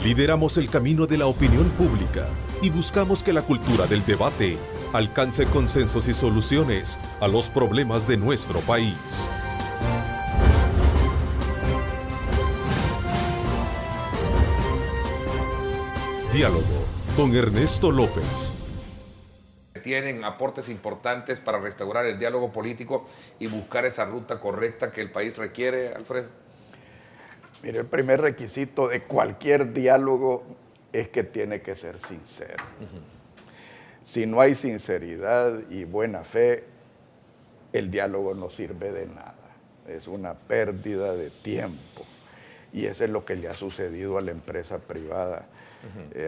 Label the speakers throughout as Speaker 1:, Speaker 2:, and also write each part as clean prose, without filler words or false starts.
Speaker 1: Lideramos el camino de la opinión pública y buscamos que la cultura del debate alcance consensos y soluciones a los problemas de nuestro país. Diálogo con Ernesto López.
Speaker 2: Tienen aportes importantes para restaurar el diálogo político y buscar esa ruta correcta que el país requiere, Alfredo.
Speaker 3: Mire, el primer requisito de cualquier diálogo es que tiene que ser sincero. Si no hay sinceridad y buena fe, el diálogo no sirve de nada. Es una pérdida de tiempo. Y eso es lo que le ha sucedido a la empresa privada.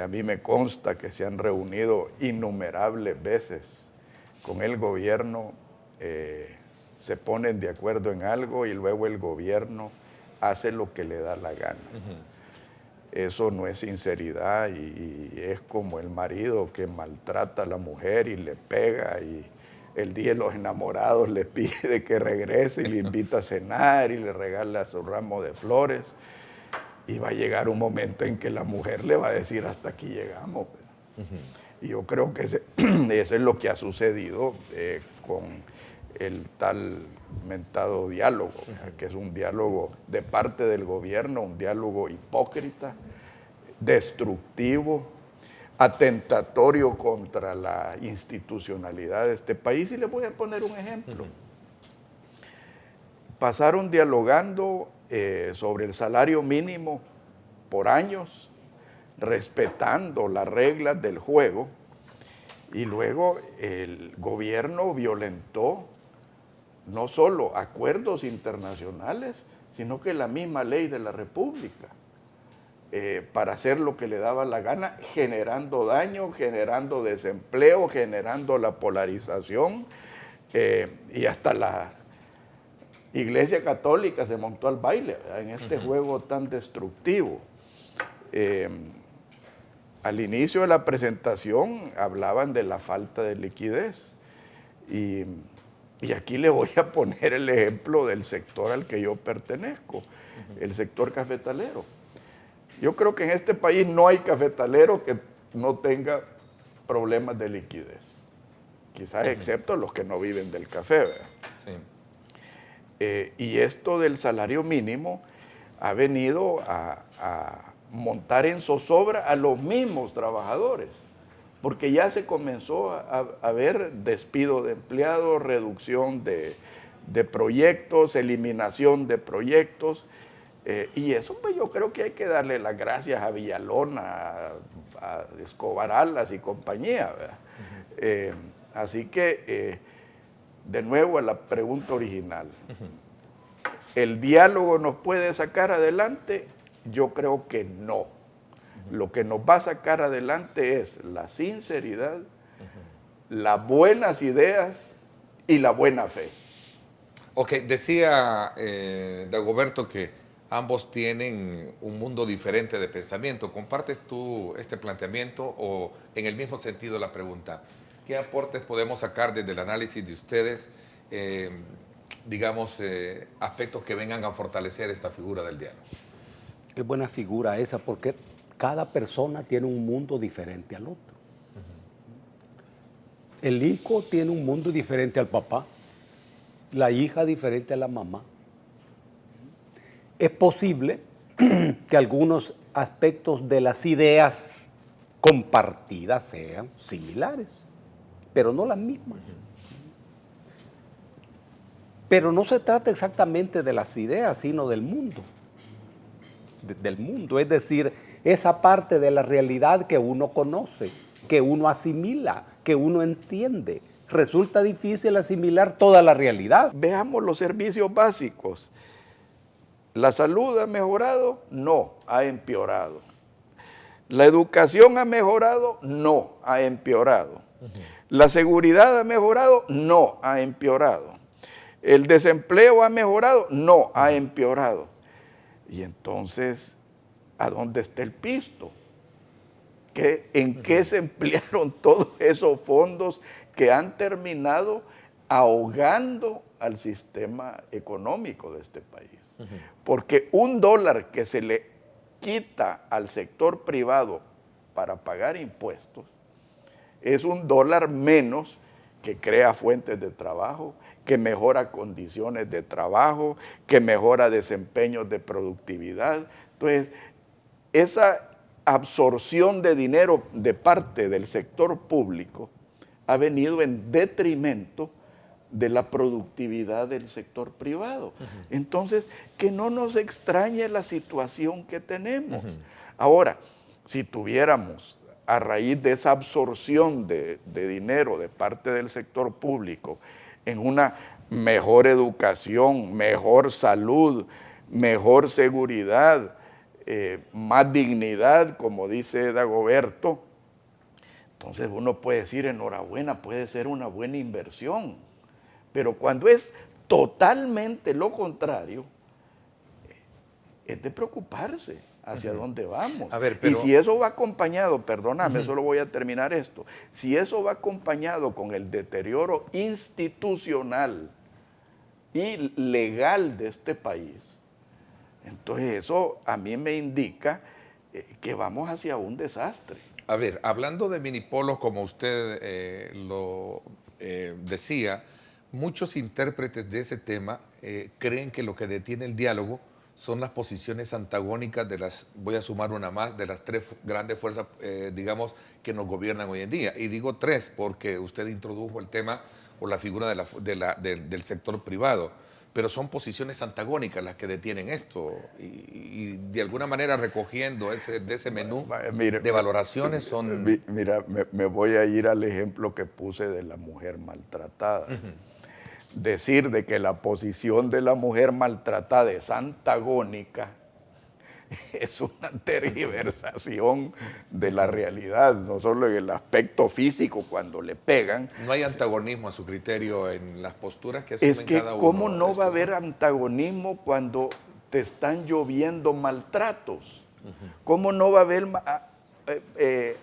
Speaker 3: A mí me consta que se han reunido innumerables veces con el gobierno, se ponen de acuerdo en algo y luego el gobierno hace lo que le da la gana. Eso no es sinceridad y es como el marido que maltrata a la mujer y le pega y el día de los enamorados le pide que regrese y le invita a cenar y le regala su ramo de flores. Y va a llegar un momento en que la mujer le va a decir hasta aquí llegamos. Y yo creo que eso es lo que ha sucedido con el tal mentado diálogo, que es un diálogo de parte del gobierno, un diálogo hipócrita, destructivo, atentatorio contra la institucionalidad de este país. Y les voy a poner un ejemplo. Pasaron dialogando sobre el salario mínimo por años, respetando las reglas del juego, y luego el gobierno violentó no solo acuerdos internacionales, sino que la misma ley de la República, para hacer lo que le daba la gana, generando daño, generando desempleo, generando la polarización, y hasta la Iglesia Católica se montó al baile, ¿verdad?, en este juego tan destructivo. Al inicio de la presentación hablaban de la falta de liquidez y aquí le voy a poner el ejemplo del sector al que yo pertenezco, el sector cafetalero. Yo creo que en este país no hay cafetalero que no tenga problemas de liquidez, quizás excepto los que no viven del café, ¿verdad?
Speaker 2: Sí.
Speaker 3: Y esto del salario mínimo ha venido a montar en zozobra a los mismos trabajadores, porque ya se comenzó a ver despido de empleados, reducción de proyectos, eliminación de proyectos, y eso pues yo creo que hay que darle las gracias a Villalona, a Escobar Alas y compañía, ¿verdad? Así que, de nuevo a la pregunta original, ¿el diálogo nos puede sacar adelante? Yo creo que no. Lo que nos va a sacar adelante es la sinceridad, las buenas ideas y la buena fe.
Speaker 2: Ok, decía Dagoberto que ambos tienen un mundo diferente de pensamiento. ¿Compartes tú este planteamiento o en el mismo sentido la pregunta? ¿Qué aportes podemos sacar desde el análisis de ustedes, aspectos que vengan a fortalecer esta figura del diálogo?
Speaker 4: Es buena figura esa porque cada persona tiene un mundo diferente al otro. El hijo tiene un mundo diferente al papá, la hija diferente a la mamá. Es posible que algunos aspectos de las ideas compartidas sean similares, pero no las mismas. Pero no se trata exactamente de las ideas, sino del mundo. Del mundo, es decir, esa parte de la realidad que uno conoce, que uno asimila, que uno entiende. Resulta difícil asimilar toda la realidad.
Speaker 3: Veamos los servicios básicos. ¿La salud ha mejorado? No, ha empeorado. ¿La educación ha mejorado? No, ha empeorado. ¿La seguridad ha mejorado? No, ha empeorado. ¿El desempleo ha mejorado? No, ha empeorado. Y entonces, ¿a dónde está el pisto? ¿En qué se emplearon todos esos fondos que han terminado ahogando al sistema económico de este país? Porque $1 que se le quita al sector privado para pagar impuestos, es $1 menos que crea fuentes de trabajo, que mejora condiciones de trabajo, que mejora desempeños de productividad. Entonces, esa absorción de dinero de parte del sector público ha venido en detrimento de la productividad del sector privado. Entonces, que no nos extrañe la situación que tenemos. Ahora, si tuviéramos, a raíz de esa absorción de dinero de parte del sector público, en una mejor educación, mejor salud, mejor seguridad, más dignidad, como dice Dagoberto, entonces uno puede decir, enhorabuena, puede ser una buena inversión. Pero cuando es totalmente lo contrario, es de preocuparse hacia dónde vamos.
Speaker 2: A ver, pero...
Speaker 3: Y si eso va acompañado, perdóname, solo voy a terminar esto, si eso va acompañado con el deterioro institucional y legal de este país, entonces eso a mí me indica que vamos hacia un desastre.
Speaker 2: A ver, hablando de minipolos, como usted lo decía, muchos intérpretes de ese tema creen que lo que detiene el diálogo son las posiciones antagónicas de las, voy a sumar una más, de las 3 grandes fuerzas, digamos, que nos gobiernan hoy en día. Y digo 3 porque usted introdujo el tema o la figura del sector privado, pero son posiciones antagónicas las que detienen esto. Y de alguna manera recogiendo de ese menú de valoraciones son...
Speaker 3: Mira, me voy a ir al ejemplo que puse de la mujer maltratada. Decir de que la posición de la mujer maltratada es antagónica es una tergiversación de la realidad, no solo en el aspecto físico cuando le pegan.
Speaker 2: No hay antagonismo a su criterio en las posturas que asumen
Speaker 3: es que
Speaker 2: cada uno.
Speaker 3: ¿cómo no va a haber antagonismo cuando te están lloviendo maltratos? ¿Cómo no va a haber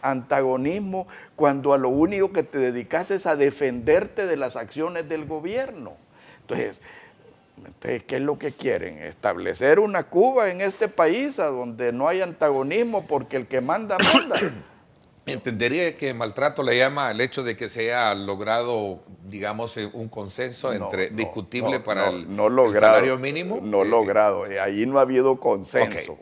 Speaker 3: antagonismo cuando a lo único que te dedicas es a defenderte de las acciones del gobierno? Entonces, ¿qué es lo que quieren? ¿Establecer una Cuba en este país a donde no hay antagonismo porque el que manda, manda?
Speaker 2: Entendería que maltrato le llama el hecho de que se haya logrado, digamos, un consenso discutible para el salario mínimo.
Speaker 3: No logrado, ahí no ha habido consenso.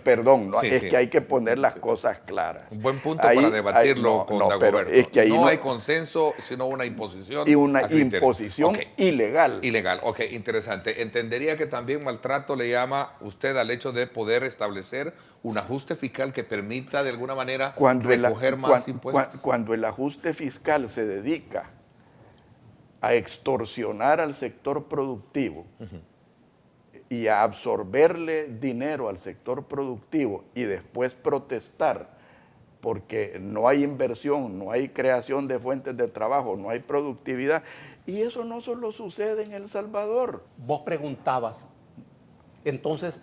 Speaker 3: Perdón, es que hay que poner las cosas claras.
Speaker 2: Un buen punto para debatirlo con Dagoberto.
Speaker 3: Es que ahí
Speaker 2: no hay consenso, sino una imposición.
Speaker 3: Y una imposición ilegal.
Speaker 2: Ilegal, ok, interesante. Entendería que también maltrato le llama usted al hecho de poder establecer un ajuste fiscal que permita de alguna manera recoger más impuestos.
Speaker 3: Cuando el ajuste fiscal se dedica a extorsionar al sector productivo y a absorberle dinero al sector productivo y después protestar porque no hay inversión, no hay creación de fuentes de trabajo, no hay productividad, y eso no solo sucede en El Salvador.
Speaker 4: Vos preguntabas, entonces,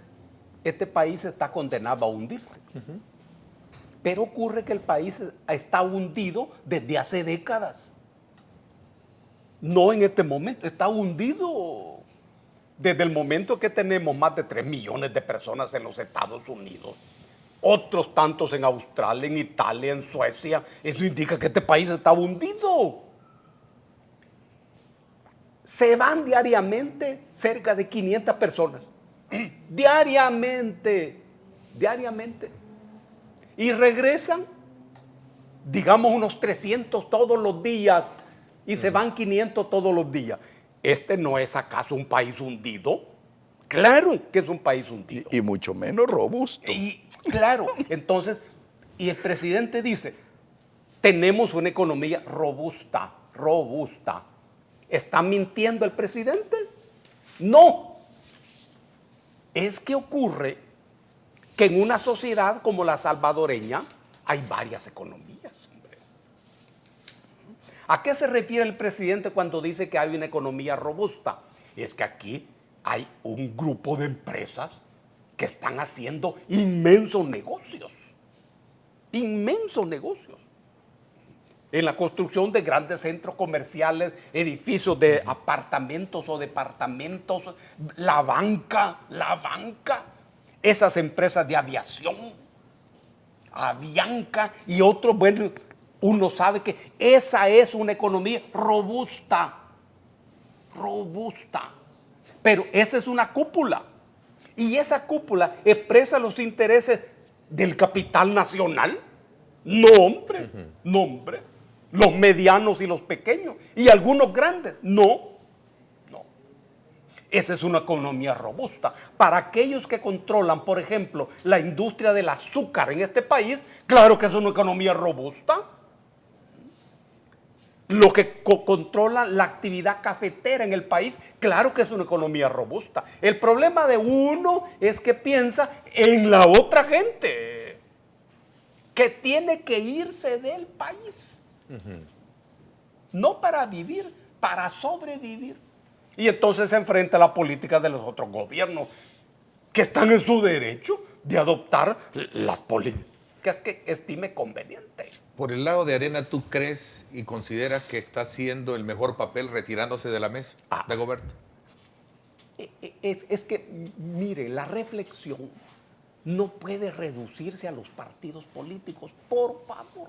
Speaker 4: este país está condenado a hundirse. Pero ocurre que el país está hundido desde hace décadas. No en este momento, está hundido desde el momento que tenemos más de 3 millones de personas en los Estados Unidos, otros tantos en Australia, en Italia, en Suecia. Eso indica que este país está hundido. Se van diariamente cerca de 500 personas. Diariamente. Y regresan, digamos, unos 300 todos los días y se van 500 todos los días. ¿Este no es acaso un país hundido? Claro que es un país hundido.
Speaker 3: Y mucho menos robusto.
Speaker 4: Y claro, entonces, y el presidente dice, tenemos una economía robusta. ¿Está mintiendo el presidente? No. Es que ocurre que en una sociedad como la salvadoreña hay varias economías. Hombre. ¿A qué se refiere el presidente cuando dice que hay una economía robusta? Es que aquí hay un grupo de empresas que están haciendo inmensos negocios. Inmensos negocios. En la construcción de grandes centros comerciales, edificios de apartamentos o departamentos, la banca. esas empresas de aviación, Avianca y otros, bueno, uno sabe que esa es una economía robusta, robusta. Pero esa es una cúpula. Y esa cúpula expresa los intereses del capital nacional. No, hombre, no, hombre. Los medianos y los pequeños. Y algunos grandes. No, no. Esa es una economía robusta. Para aquellos que controlan, por ejemplo, la industria del azúcar en este país, claro que es una economía robusta. Lo que controla la actividad cafetera en el país, claro que es una economía robusta. El problema de uno es que piensa en la otra gente, que tiene que irse del país. No para vivir, para sobrevivir. Y entonces se enfrenta a la política de los otros gobiernos, que están en su derecho de adoptar las políticas que estime conveniente.
Speaker 2: Por el lado de Arena, ¿tú crees y consideras que está haciendo el mejor papel retirándose de la mesa, Dagoberto?
Speaker 4: Es que, mire, la reflexión no puede reducirse a los partidos políticos, por favor.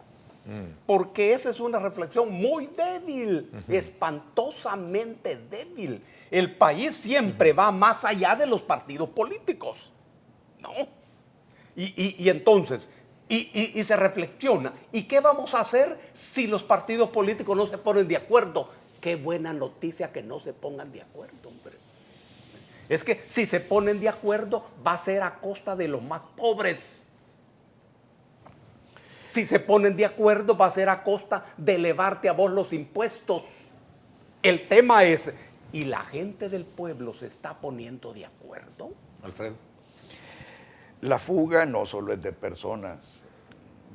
Speaker 4: Porque esa es una reflexión muy débil, espantosamente débil. El país siempre va más allá de los partidos políticos, ¿no? Y entonces, y se reflexiona, ¿y qué vamos a hacer si los partidos políticos no se ponen de acuerdo? Qué buena noticia que no se pongan de acuerdo, hombre. Es que si se ponen de acuerdo, va a ser a costa de los más pobres. Si se ponen de acuerdo, va a ser a costa de elevarte a vos los impuestos. El tema es, ¿y la gente del pueblo se está poniendo de acuerdo?
Speaker 2: Alfredo.
Speaker 3: La fuga no solo es de personas,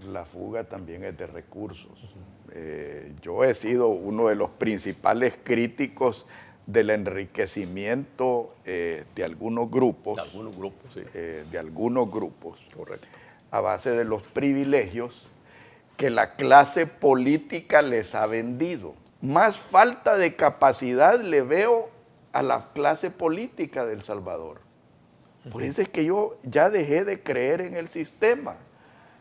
Speaker 3: la fuga también es de recursos. Yo he sido uno de los principales críticos del enriquecimiento de algunos grupos.
Speaker 4: De algunos grupos, sí.
Speaker 3: De algunos grupos.
Speaker 4: Correcto.
Speaker 3: A base de los privilegios que la clase política les ha vendido. Más falta de capacidad le veo a la clase política de El Salvador. Por eso es que yo ya dejé de creer en el sistema.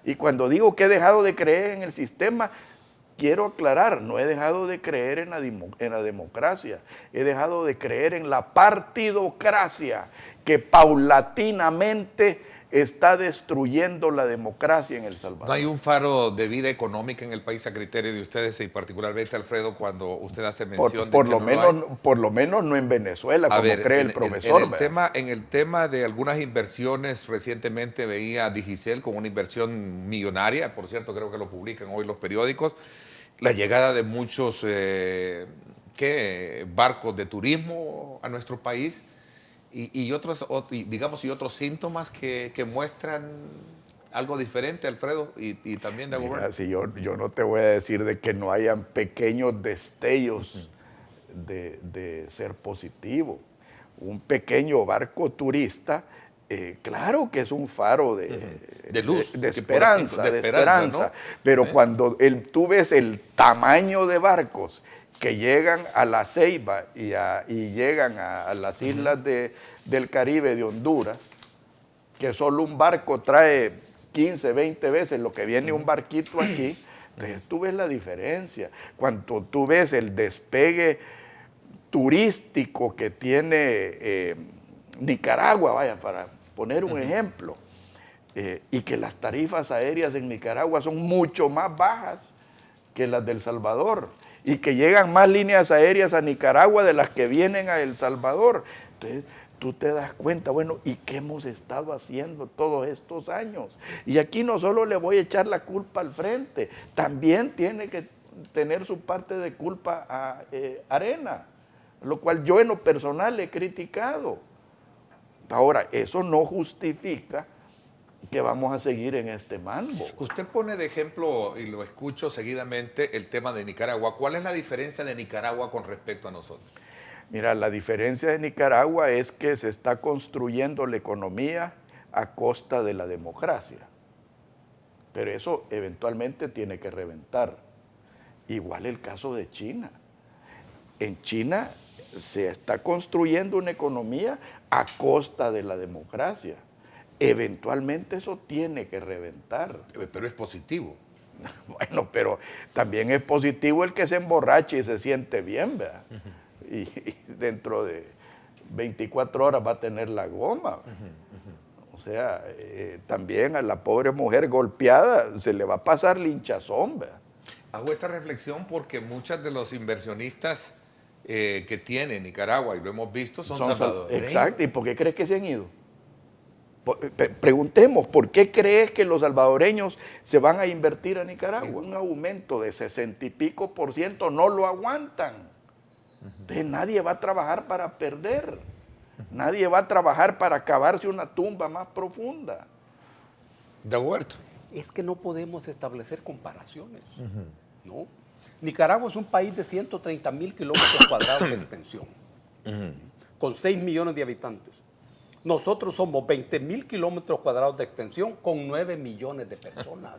Speaker 3: Y cuando digo que he dejado de creer en el sistema, quiero aclarar, no he dejado de creer en la democracia, he dejado de creer en la partidocracia que paulatinamente está destruyendo la democracia en El Salvador.
Speaker 2: ¿No hay un faro de vida económica en el país a criterio de ustedes y particularmente, Alfredo, cuando usted hace mención
Speaker 3: por
Speaker 2: de
Speaker 3: lo
Speaker 2: que
Speaker 3: menos, por lo menos no en Venezuela, como cree el profesor.
Speaker 2: En el tema de algunas inversiones, recientemente veía a Digicel con una inversión millonaria, por cierto, creo que lo publican hoy los periódicos, la llegada de muchos barcos de turismo a nuestro país. Y otros síntomas que muestran algo diferente, Alfredo, y también de gobierno.
Speaker 3: Mira, si yo no te voy a decir de que no hayan pequeños destellos de ser positivo. Un pequeño barco turista, claro que es un faro de luz, de esperanza, ¿no? Pero cuando tú ves el tamaño de barcos que llegan a La Ceiba y llegan a las islas del Caribe de Honduras, que solo un barco trae 15, 20 veces lo que viene un barquito aquí, entonces tú ves la diferencia. Cuando tú ves el despegue turístico que tiene Nicaragua, vaya, para poner un ejemplo, y que las tarifas aéreas en Nicaragua son mucho más bajas que las de El Salvador, y que llegan más líneas aéreas a Nicaragua de las que vienen a El Salvador. Entonces, tú te das cuenta, bueno, ¿y qué hemos estado haciendo todos estos años? Y aquí no solo le voy a echar la culpa al frente, también tiene que tener su parte de culpa a Arena, lo cual yo en lo personal he criticado. Ahora, eso no justifica que vamos a seguir en este mambo.
Speaker 2: Usted pone de ejemplo, y lo escucho seguidamente, el tema de Nicaragua. ¿Cuál es la diferencia de Nicaragua con respecto a nosotros?
Speaker 3: Mira, la diferencia de Nicaragua es que se está construyendo la economía a costa de la democracia. Pero eso eventualmente tiene que reventar. Igual el caso de China. En China se está construyendo una economía a costa de la democracia. eventualmente eso tiene que reventar.
Speaker 2: Pero es positivo.
Speaker 3: Bueno, pero también es positivo el que se emborrache y se siente bien, ¿verdad? Y dentro de 24 horas va a tener la goma. O sea, también a la pobre mujer golpeada se le va a pasar linchazón, ¿verdad?
Speaker 2: Hago esta reflexión porque muchos de los inversionistas que tiene Nicaragua, y lo hemos visto, son salvadoreños.
Speaker 3: Exacto. ¿Y por qué crees que se han ido? Preguntemos, ¿por qué crees que los salvadoreños se van a invertir a Nicaragua? Un aumento de 60 y pico % no lo aguantan. Entonces nadie va a trabajar para perder. Nadie va a trabajar para cavarse una tumba más profunda.
Speaker 2: Dagoberto.
Speaker 4: Es que no podemos establecer comparaciones, ¿no? Nicaragua es un país de 130.000 kilómetros cuadrados de extensión, con 6 millones de habitantes. Nosotros somos 20.000 kilómetros cuadrados de extensión con 9 millones de personas.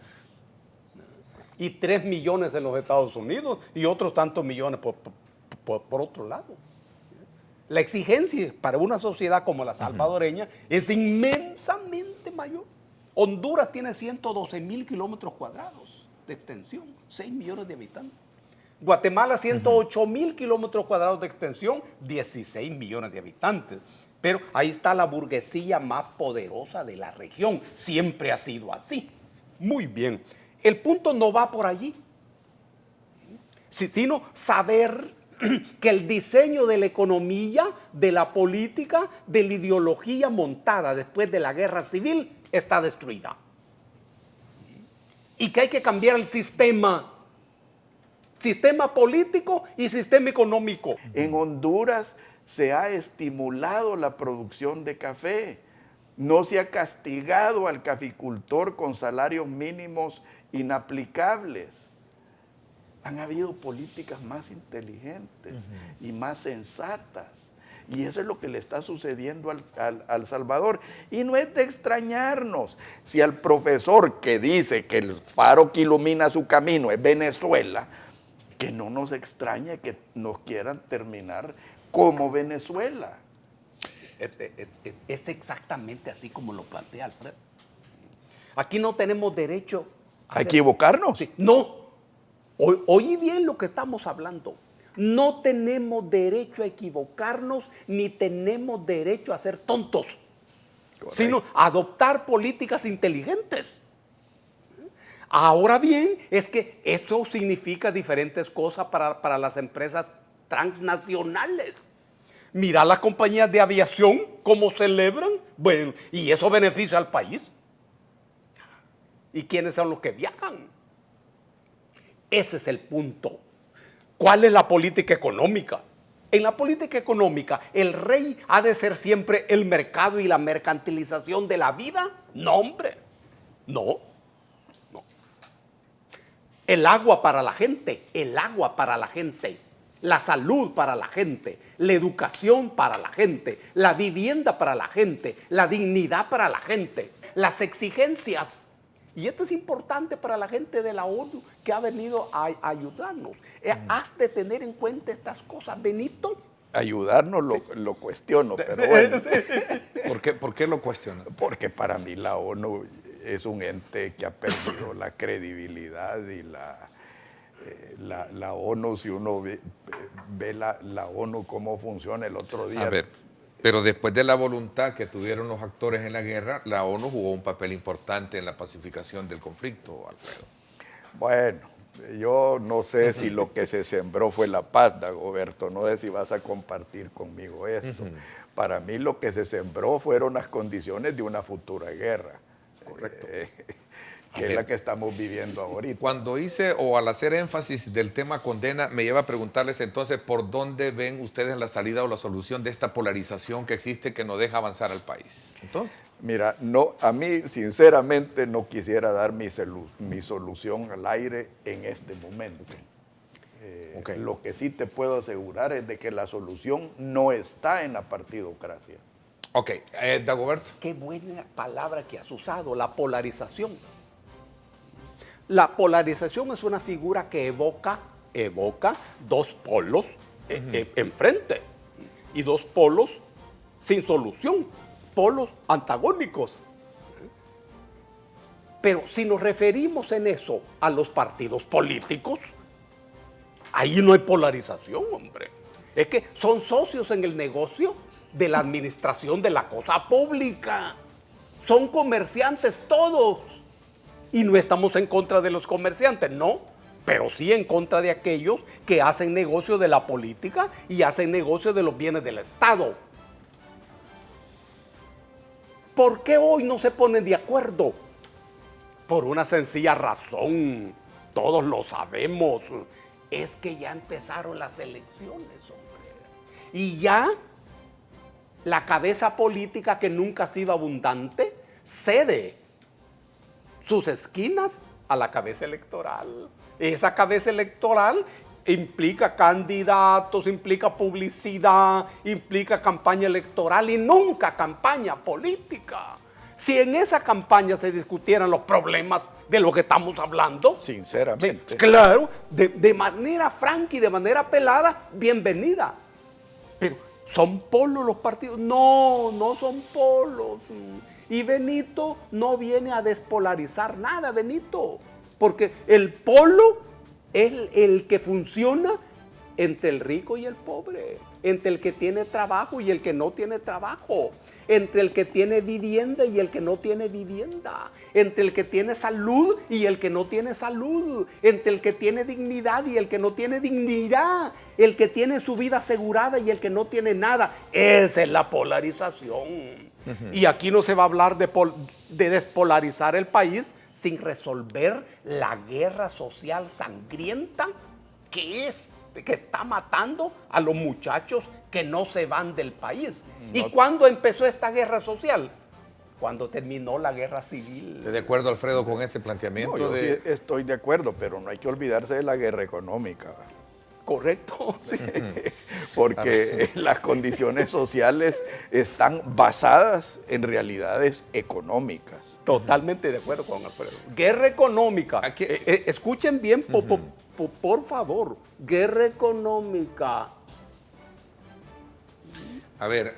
Speaker 4: Y 3 millones en los Estados Unidos y otros tantos millones por otro lado. La exigencia para una sociedad como la salvadoreña es inmensamente mayor. Honduras tiene 112.000 kilómetros cuadrados de extensión, 6 millones de habitantes. Guatemala, 108.000 kilómetros cuadrados de extensión, 16 millones de habitantes. Pero ahí está la burguesía más poderosa de la región. Siempre ha sido así. Muy bien. El punto no va por allí, sino saber que el diseño de la economía, de la política, de la ideología montada después de la guerra civil está destruida. Y que hay que cambiar el sistema político y sistema económico.
Speaker 3: En Honduras se ha estimulado la producción de café. No se ha castigado al caficultor con salarios mínimos inaplicables. Han habido políticas más inteligentes y más sensatas. Y eso es lo que le está sucediendo al Salvador. Y no es de extrañarnos. Si al profesor que dice que el faro que ilumina su camino es Venezuela, que no nos extrañe que nos quieran terminar como Venezuela.
Speaker 4: Es exactamente así como lo plantea Alfredo. Aquí no tenemos derecho
Speaker 3: ¿A equivocarnos?
Speaker 4: Sí, no. Oí bien lo que estamos hablando. No tenemos derecho a equivocarnos ni tenemos derecho a ser tontos. Correcto. Sino a adoptar políticas inteligentes. Ahora bien, es que eso significa diferentes cosas para las empresas transnacionales. Mira las compañías de aviación, cómo celebran, bueno, y eso beneficia al país. ¿Y quiénes son los que viajan? Ese es el punto. ¿Cuál es la política económica? En la política económica, ¿el rey ha de ser siempre el mercado y la mercantilización de la vida? No, hombre. No. El agua para la gente, la salud para la gente, la educación para la gente, la vivienda para la gente, la dignidad para la gente, las exigencias. Y esto es importante para la gente de la ONU que ha venido a ayudarnos. Has de tener en cuenta estas cosas, Benito.
Speaker 3: Ayudarnos lo cuestiono, pero bueno.
Speaker 2: ¿Por qué lo cuestiona?
Speaker 3: Porque para mí la ONU es un ente que ha perdido la credibilidad y la ONU, si uno ve la ONU cómo funciona el otro día.
Speaker 2: A ver, pero después de la voluntad que tuvieron los actores en la guerra, la ONU jugó un papel importante en la pacificación del conflicto, Alfredo.
Speaker 3: Bueno, yo no sé si lo que se sembró fue la paz, Dagoberto, no sé si vas a compartir conmigo esto. Para mí lo que se sembró fueron las condiciones de una futura guerra. Correcto. Que es la que estamos viviendo ahorita.
Speaker 2: Cuando hice o al hacer énfasis del tema condena, me lleva a preguntarles entonces por dónde ven ustedes la salida o la solución de esta polarización que existe que no deja avanzar al país. Entonces,
Speaker 3: mira, no, a mí sinceramente no quisiera dar mi solución al aire en este momento. Lo que sí te puedo asegurar es de que la solución no está en la partidocracia.
Speaker 2: Ok, Dagoberto.
Speaker 4: Qué buena palabra que has usado, la polarización. La polarización es una figura que evoca dos polos enfrente y dos polos sin solución, polos antagónicos. Pero si nos referimos en eso a los partidos políticos, ahí no hay polarización, hombre. Es que son socios en el negocio de la administración de la cosa pública. Son comerciantes todos. Y no estamos en contra de los comerciantes, no. Pero sí en contra de aquellos que hacen negocio de la política y hacen negocio de los bienes del Estado. ¿Por qué hoy no se ponen de acuerdo? Por una sencilla razón, todos lo sabemos, es que ya empezaron las elecciones, hombre. Y ya la cabeza política, que nunca ha sido abundante, cede sus esquinas a la cabeza electoral. Esa cabeza electoral implica candidatos, implica publicidad, implica campaña electoral y nunca campaña política. Si en esa campaña se discutieran los problemas de lo que estamos hablando,
Speaker 3: sinceramente,
Speaker 4: claro, de manera franca y de manera pelada, bienvenida. Pero ¿son polos los partidos? No, no son polos. Y Benito no viene a despolarizar nada, Benito, porque el polo es el que funciona entre el rico y el pobre, entre el que tiene trabajo y el que no tiene trabajo, entre el que tiene vivienda y el que no tiene vivienda, entre el que tiene salud y el que no tiene salud, entre el que tiene dignidad y el que no tiene dignidad, el que tiene su vida asegurada y el que no tiene nada. Esa es la polarización. Y aquí no se va a hablar de despolarizar el país sin resolver la guerra social sangrienta que está matando a los muchachos que no se van del país. ¿Y cuándo empezó esta guerra social? Cuando terminó la guerra civil.
Speaker 2: ¿Estás de acuerdo, Alfredo, con ese planteamiento?
Speaker 3: No, yo sí estoy de acuerdo, pero no hay que olvidarse de la guerra económica.
Speaker 4: Correcto. Sí.
Speaker 3: Porque las condiciones sociales están basadas en realidades económicas.
Speaker 4: Totalmente de acuerdo con Alfredo. Guerra económica. Escuchen bien, por favor. Guerra económica.
Speaker 2: A ver,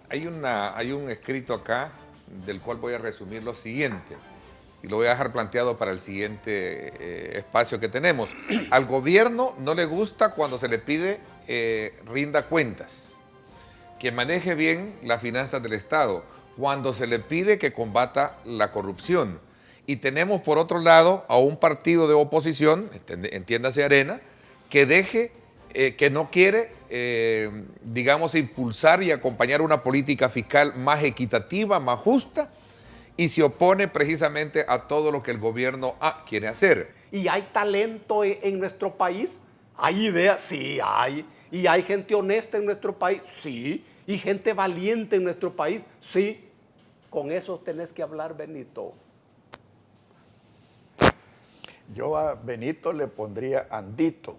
Speaker 2: hay un escrito acá del cual voy a resumir lo siguiente. Y lo voy a dejar planteado para el siguiente espacio que tenemos. Al gobierno no le gusta cuando se le pide rinda cuentas, que maneje bien las finanzas del Estado, cuando se le pide que combata la corrupción. Y tenemos por otro lado a un partido de oposición, entiéndase Arena, que no quiere, digamos, impulsar y acompañar una política fiscal más equitativa, más justa, y se opone precisamente a todo lo que el gobierno quiere hacer.
Speaker 4: ¿Y hay talento en nuestro país? ¿Hay ideas? Sí, hay. ¿Y hay gente honesta en nuestro país? Sí. ¿Y gente valiente en nuestro país? Sí. Con eso tenés que hablar, Benito.
Speaker 3: Yo a Benito le pondría Andito,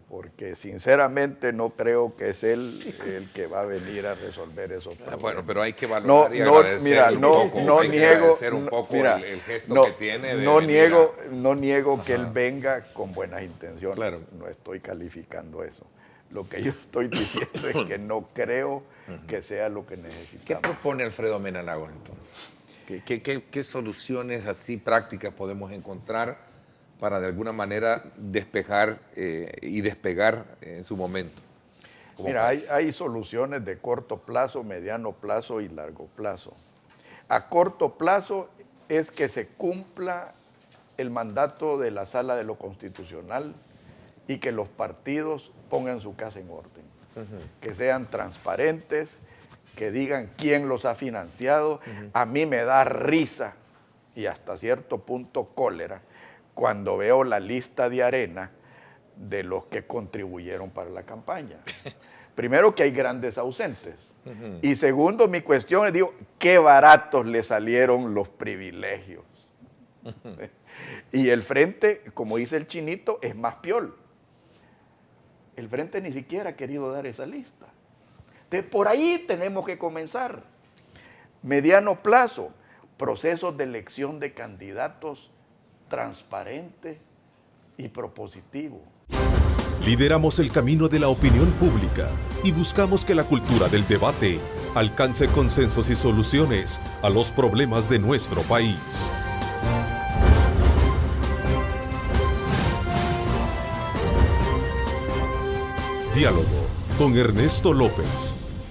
Speaker 3: porque sinceramente no creo que es él el que va a venir a resolver esos problemas.
Speaker 2: Bueno, pero hay que valorar y agradecer un poco el gesto que tiene.
Speaker 3: No niego que él venga con buenas intenciones. Claro. No estoy calificando eso. Lo que yo estoy diciendo es que no creo que sea lo que necesitamos.
Speaker 2: ¿Qué propone Alfredo Mena Lagos entonces? ¿Qué soluciones así prácticas podemos encontrar para de alguna manera despejar y despegar en su momento?
Speaker 3: Mira, hay soluciones de corto plazo, mediano plazo y largo plazo. A corto plazo es que se cumpla el mandato de la Sala de lo Constitucional y que los partidos pongan su casa en orden, que sean transparentes, que digan quién los ha financiado. A mí me da risa y hasta cierto punto cólera cuando veo la lista de Arena de los que contribuyeron para la campaña. Primero, que hay grandes ausentes. Y segundo, mi cuestión es, digo, qué baratos le salieron los privilegios. Y el Frente, como dice el Chinito, es más piol. El Frente ni siquiera ha querido dar esa lista. Entonces, por ahí tenemos que comenzar. Mediano plazo, procesos de elección de candidatos transparente y propositivo.
Speaker 1: Lideramos el camino de la opinión pública y buscamos que la cultura del debate alcance consensos y soluciones a los problemas de nuestro país. Diálogo con Ernesto López.